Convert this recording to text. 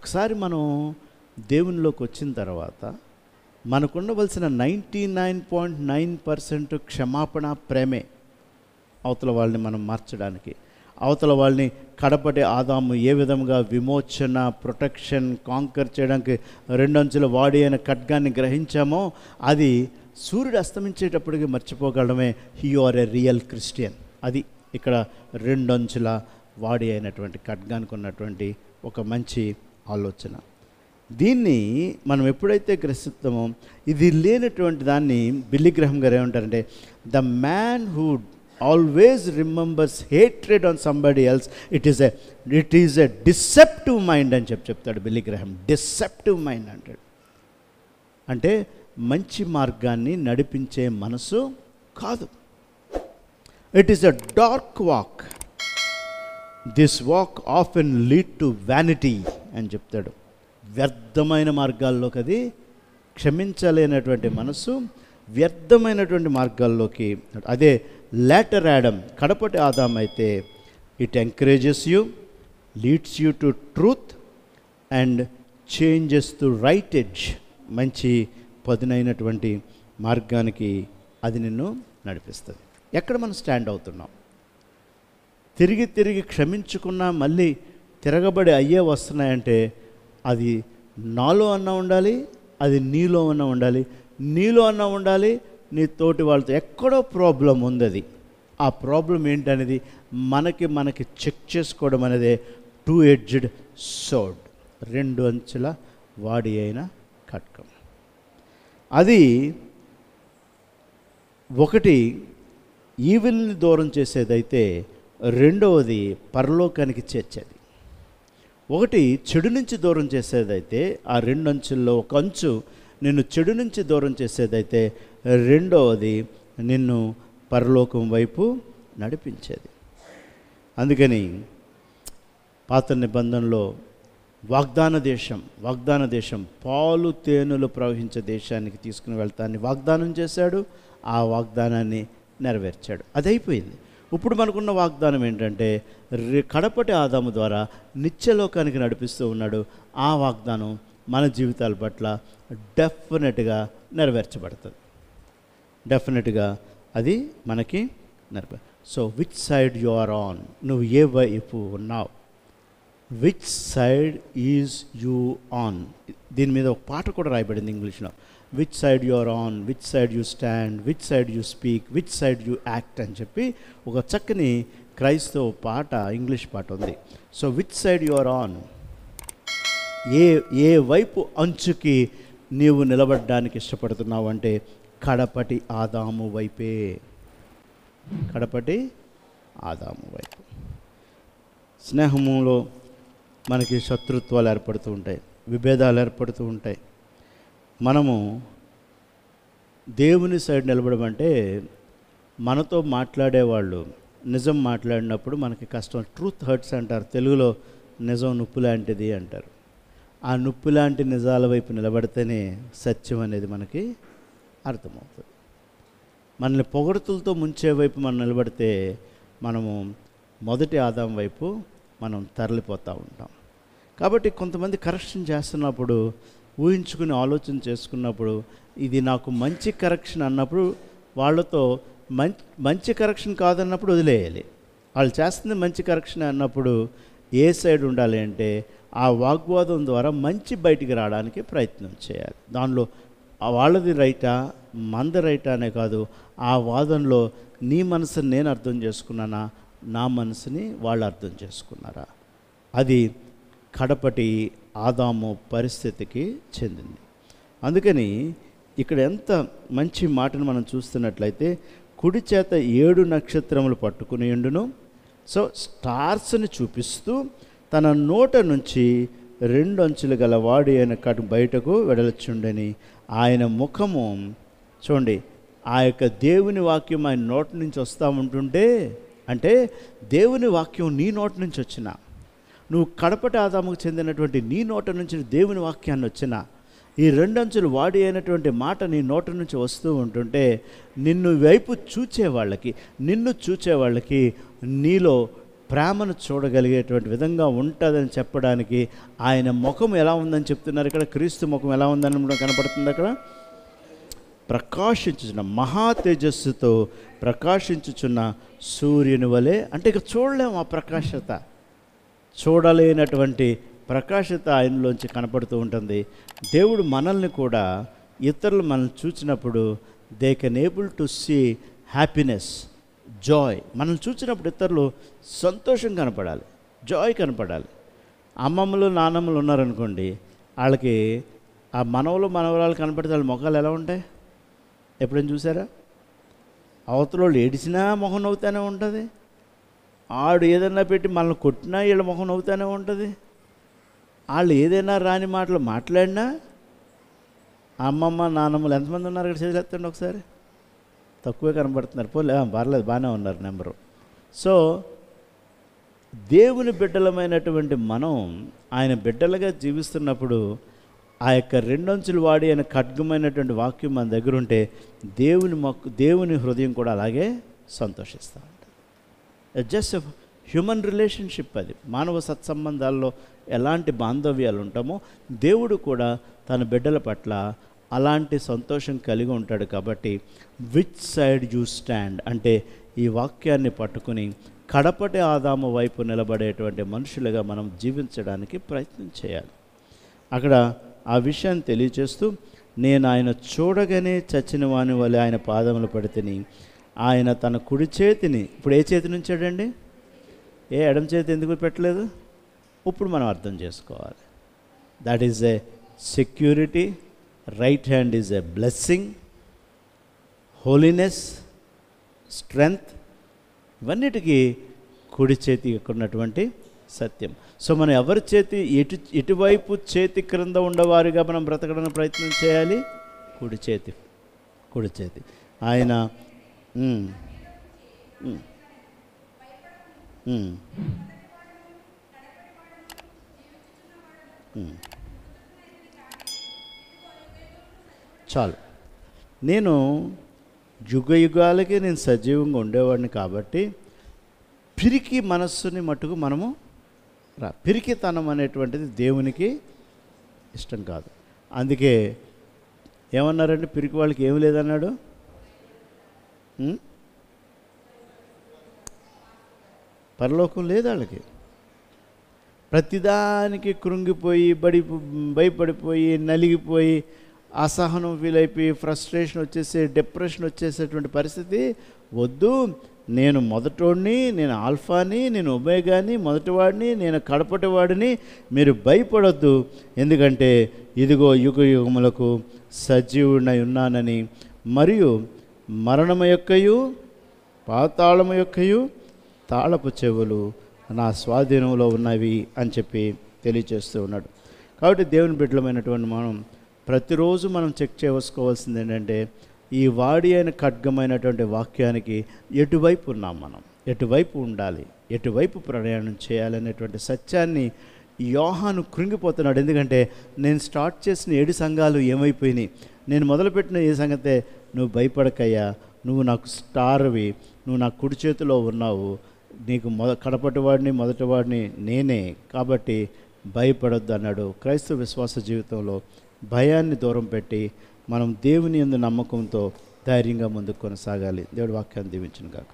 ఒకసారి మనం దేవునిలోకి వచ్చిన తర్వాత మనకుండవలసిన 99.9% క్షమాపణ ప్రేమే అవతల వాళ్ళని మనం మార్చడానికి, అవతల వాళ్ళని కడపటి ఆదాము ఏ విధంగా విమోచన, ప్రొటెక్షన్, కాంకర్ చేయడానికి 2 అంచుల వాడి అయిన ఖడ్గాన్ని గ్రహించామో అది సూర్యుడు అస్తమించేటప్పటికి మర్చిపోగలడమే. You are a real Christian. అది ఇక్కడ 2 అంచుల వాడి అయినటువంటి ఖడ్గానికి ఉన్నటువంటి ఒక మంచి ఆలోచన. దీన్ని మనం ఎప్పుడైతే గ్రహిస్తామో, ఇది లేనటువంటి దాన్ని బిల్లీ గ్రహం గారు ఏమంటారంటే, the man who always remembers hatred on somebody else, it is a deceptive mind అని చెప్తాడు బిల్లీ గ్రహం. డిసెప్టివ్ మైండ్ అంటాడు. అంటే మంచి మార్గాన్ని నడిపించే మనసు కాదు. It is a dark walk. This walk often lead to vanity అని చెప్తాడు. వ్యర్థమైన మార్గాల్లోకి, అది క్షమించలేనటువంటి మనసు వ్యర్థమైనటువంటి మార్గాల్లోకి. అదే లేటర్ యాడమ్, కడపటి ఆదాం అయితే it encourages you, leads you to truth and changes to right edge. మంచి పదునైనటువంటి మార్గానికి అది నిన్ను నడిపిస్తుంది. ఎక్కడ మనం స్టాండ్ అవుతున్నాం? తిరిగి తిరిగి క్షమించుకున్నా మళ్ళీ తిరగబడి అయ్యే వస్తున్నాయంటే అది నాలో అన్నా ఉండాలి, అది నీలో అన్నా ఉండాలి. నీలో అన్నా ఉండాలి, నీ తోటి వాళ్ళతో. ఎక్కడో ప్రాబ్లం ఉంది. అది ఆ ప్రాబ్లం ఏంటనేది మనకి చెక్ చేసుకోవడం అనేది 2 ఎడ్జ్డ్ సోర్డ్, 2 అంచుల వాడి అయిన ఖడ్గం. అది ఒకటి ఈవిల్ని దూరం చేసేదైతే, రెండవది పరలోకానికి చేర్చేది. ఒకటి చెడు నుంచి దూరం చేసేదైతే, ఆ 2 అంచుల్లో ఒక అంచు నిన్ను చెడు నుంచి దూరం చేసేదైతే, రెండవది నిన్ను పరలోకం వైపు నడిపించేది. అందుకని పాత నిబంధనలో వాగ్దాన దేశం పాలు తేనెలు ప్రవహించే దేశానికి తీసుకుని వెళ్తాన్ని వాగ్దానం చేశాడు. ఆ వాగ్దానాన్ని నెరవేర్చాడు. అది అయిపోయింది. ఇప్పుడు మనకున్న వాగ్దానం ఏంటంటే, కడపటి ఆదాము ద్వారా నిత్యలోకానికి నడిపిస్తూ ఉన్నాడు. ఆ వాగ్దానం మన జీవితాల పట్ల డెఫినెట్గా నెరవేర్చబడుతుంది. డెఫినెట్గా అది మనకి so which side you are on? నువ్వు ఏ వైపు ఉన్నావు? Which side is you on? దీని మీద ఒక పాట కూడా రాయబడింది ఇంగ్లీష్లో. Which side you are on, which side you stand, which side you speak, which side you act అని చెప్పి ఒక చక్కని క్రైస్తవ పాట, ఇంగ్లీష్ పాట ఉంది. So which side you are on? ఏ వైపు అంచుకి నీవు నిలబడడానికి ఇష్టపడుతున్నావు అంటే, కడపటి ఆదాము వైపే. కడపటి ఆదాము వైపు. స్నేహములో మనకి శత్రుత్వాలు ఏర్పడుతూ ఉంటాయి, విభేదాలు ఏర్పడుతూ ఉంటాయి. మనము దేవుని సైడ్ నిలబడమంటే, మనతో మాట్లాడేవాళ్ళు నిజం మాట్లాడినప్పుడు మనకి కష్టం. ట్రూత్ హర్ట్స్ అంటారు తెలుగులో. నిజం నొప్పు లాంటిది అంటారు. ఆ నొప్పు లాంటి నిజాల వైపు నిలబడితేనే సత్యం అనేది మనకి అర్థమవుతుంది. మనల్ని పొగడుతులతో ముంచే వైపు మనం నిలబడితే మనము మొదటి ఆదాం వైపు మనం తరలిపోతూ ఉంటాం. కాబట్టి కొంతమంది కరెక్షన్ చేస్తున్నప్పుడు ఊహించుకుని ఆలోచన చేసుకున్నప్పుడు, ఇది నాకు మంచి కరెక్షన్ అన్నప్పుడు వాళ్ళతో మంచి కరెక్షన్ కాదన్నప్పుడు వదిలేయాలి. వాళ్ళు చేస్తుంది మంచి కరెక్షన్ అన్నప్పుడు ఏ సైడ్ ఉండాలి అంటే, ఆ వాగ్వాదం ద్వారా మంచి బయటికి రావడానికి ప్రయత్నం చేయాలి. దానిలో వాళ్ళది రైటా మంద రైటా అనే కాదు, ఆ వాదనలో నీ మనసుని నేను అర్థం చేసుకున్నానా, నా మనసుని వాళ్ళు అర్థం చేసుకున్నారా, అది కడపటి ఆదాము పరిస్థితికి చెందింది. అందుకని ఇక్కడ ఎంత మంచి మాటను మనం చూస్తున్నట్లయితే, కుడి చేత 7 నక్షత్రములు పట్టుకుని ఉండును. సో స్టార్స్ని చూపిస్తూ తన నోట నుంచి 2 అంచులు గల వాడి అయిన బయటకు వెడలచుండని ఆయన ముఖము చూడండి. ఆ యొక్క దేవుని వాక్యం ఆయన నోటి నుంచి వస్తూ ఉంటుంటే, అంటే దేవుని వాక్యం నీ నోటి నుంచి వచ్చిన, నువ్వు కడపటి ఆదాముకు చెందినటువంటి నీ నోట నుంచి దేవుని వాక్యాన్ని వచ్చిన, ఈ 2 అంచులు వాడి అయినటువంటి మాట నీ నోట నుంచి వస్తూ ఉంటుంటే, నిన్ను చూచేవాళ్ళకి నీలో ప్రేమను చూడగలిగేటువంటి విధంగా ఉంటుందని చెప్పడానికి ఆయన ముఖం ఎలా ఉందని చెప్తున్నారు. ఇక్కడ క్రీస్తు ముఖం ఎలా ఉందని కనపడుతుంది. అక్కడ ప్రకాశించుచున్న మహా తేజస్సుతో ప్రకాశించుచున్న సూర్యుని వలె, అంటే ఇక చూడలేము ఆ ప్రకాశత, చూడలేనటువంటి ప్రకాశత ఆయనలోంచి కనపడుతూ ఉంటుంది. దేవుడు మనల్ని కూడా, ఇతరులు మనల్ని చూసినప్పుడు they can able to see happiness, joy. మనల్ని చూసినప్పుడు ఇతరులు సంతోషం కనపడాలి, జాయ్ కనపడాలి. అమ్మమ్మలు నాన్నమ్మలు ఉన్నారనుకోండి, వాళ్ళకి ఆ మనవలు మనవరాలు కనపడితే వాళ్ళ ముఖాలు ఎలా ఉంటాయి ఎప్పుడైనా చూసారా? అవతల వాళ్ళు ఏడిసినా ముఖం నవ్వుతూనే ఉంటుంది, ఆడు ఏదైనా పెట్టి మనల్ని కొట్టినా వీళ్ళ ముఖం నవ్వుతూనే ఉంటుంది. వాళ్ళు ఏదైనా రాని మాటలు మాట్లాడినా, అమ్మమ్మ నాన్నమ్మలు ఎంతమంది ఉన్నారు ఇక్కడ చేసేస్తండి ఒకసారి, తక్కువే కనబడుతున్నారు. పర్లేదు బాగానే ఉన్నారు నెంబరు. సో దేవుని బిడ్డలమైనటువంటి మనం ఆయన బిడ్డలుగా జీవిస్తున్నప్పుడు ఆ యొక్క రెండంచులు వాడి ఆయన ఖడ్గమైనటువంటి వాక్యం మన దగ్గర ఉంటే దేవుని హృదయం కూడా అలాగే సంతోషిస్తూ ఉంటుంది. జస్ట్ హ్యూమన్ రిలేషన్షిప్ అది. మానవ సత్సంబంధాల్లో ఎలాంటి బాంధవ్యాలు ఉంటామో దేవుడు కూడా తన బిడ్డల పట్ల అలాంటి సంతోషం కలిగి ఉంటాడు. కాబట్టి విచ్ సైడ్ యూ స్టాండ్ అంటే ఈ వాక్యాన్ని పట్టుకుని కడపటి ఆదాము వైపు నిలబడేటువంటి మనుషులుగా మనం జీవించడానికి ప్రయత్నం చేయాలి. అక్కడ ఆ విషయాన్ని తెలియచేస్తూ, నేను ఆయన చూడగానే చచ్చిన వాని వలె ఆయన పాదములు పడితిని, ఆయన తన కుడి చేతిని, ఇప్పుడు ఏ చేతి నుంచాడండి, ఏ ఎడమ చేతి ఎందుకు పెట్టలేదు? ఇప్పుడు మనం అర్థం చేసుకోవాలి. That is a security. Right hand is a blessing, holiness, strength, ఇవన్నిటికీ కుడి చేతి ఉన్నటువంటి సత్యం. సో మనం ఎవరి చేతి ఎటువైపు చేతి క్రింద ఉండవారుగా మనం బ్రతకడానికి ప్రయత్నం చేయాలి? కుడి చేతి. ఆయన చాలు. నేను యుగాలకి నేను సజీవంగా ఉండేవాడిని కాబట్టి పిరికి మనస్సుని మట్టుకు మనము పిరికితనం అనేటువంటిది దేవునికి ఇష్టం కాదు. అందుకే ఏమన్నారంటే పిరికి వాళ్ళకి ఏమి లేదన్నాడు, పరలోకం లేదు వాళ్ళకి. ప్రతిదానికి కృంగిపోయి భయపడిపోయి నలిగిపోయి అసహనం ఫీల్ అయిపోయి ఫ్రస్ట్రేషన్ వచ్చేసి డిప్రెషన్ వచ్చేసేటువంటి పరిస్థితి వద్దు. నేను మొదటోడిని, నేను ఆల్ఫాని, నేను ఒమేగాని, మొదటివాడిని, నేను కడపటివాడిని, మీరు భయపడొద్దు, ఎందుకంటే ఇదిగో యుగములకు సజీవుడై ఉన్నానని, మరియు మరణము యొక్కయు పాతాళము యొక్కయు తాళపు చెవులు నా స్వాధీనంలో ఉన్నవి అని చెప్పి తెలియచేస్తూ ఉన్నాడు. కాబట్టి దేవుని బిడ్డలమైనటువంటి మనం ప్రతిరోజు మనం చెక్ చేసుకోవాల్సింది ఏంటంటే, ఈ వాడి అయిన ఖడ్గమైనటువంటి వాక్యానికి ఎటువైపు ఉన్నాం, మనం ఎటువైపు ఉండాలి, ఎటువైపు ప్రయాణం చేయాలనేటువంటి సత్యాన్ని యోహాను కృంగిపోతున్నాడు. ఎందుకంటే నేను స్టార్ట్ చేసిన 7 సంఘాలు ఏమైపోయినాయి, నేను మొదలుపెట్టిన ఏ సంగతే, నువ్వు భయపడకయ్యా, నువ్వు నాకు స్టార్వి, నువ్వు నా కుడి చేతిలో ఉన్నావు, నీకు కడపటివాడిని మొదటివాడిని నేనే, కాబట్టి భయపడొద్దు అన్నాడు. క్రైస్తవ విశ్వాస జీవితంలో భయాన్ని దూరం పెట్టి మనం దేవుని యందు నమ్మకంతో ధైర్యంగా ముందుకు కొనసాగాలి. దేవుడి వాక్యాన్ని దీవించును గాక.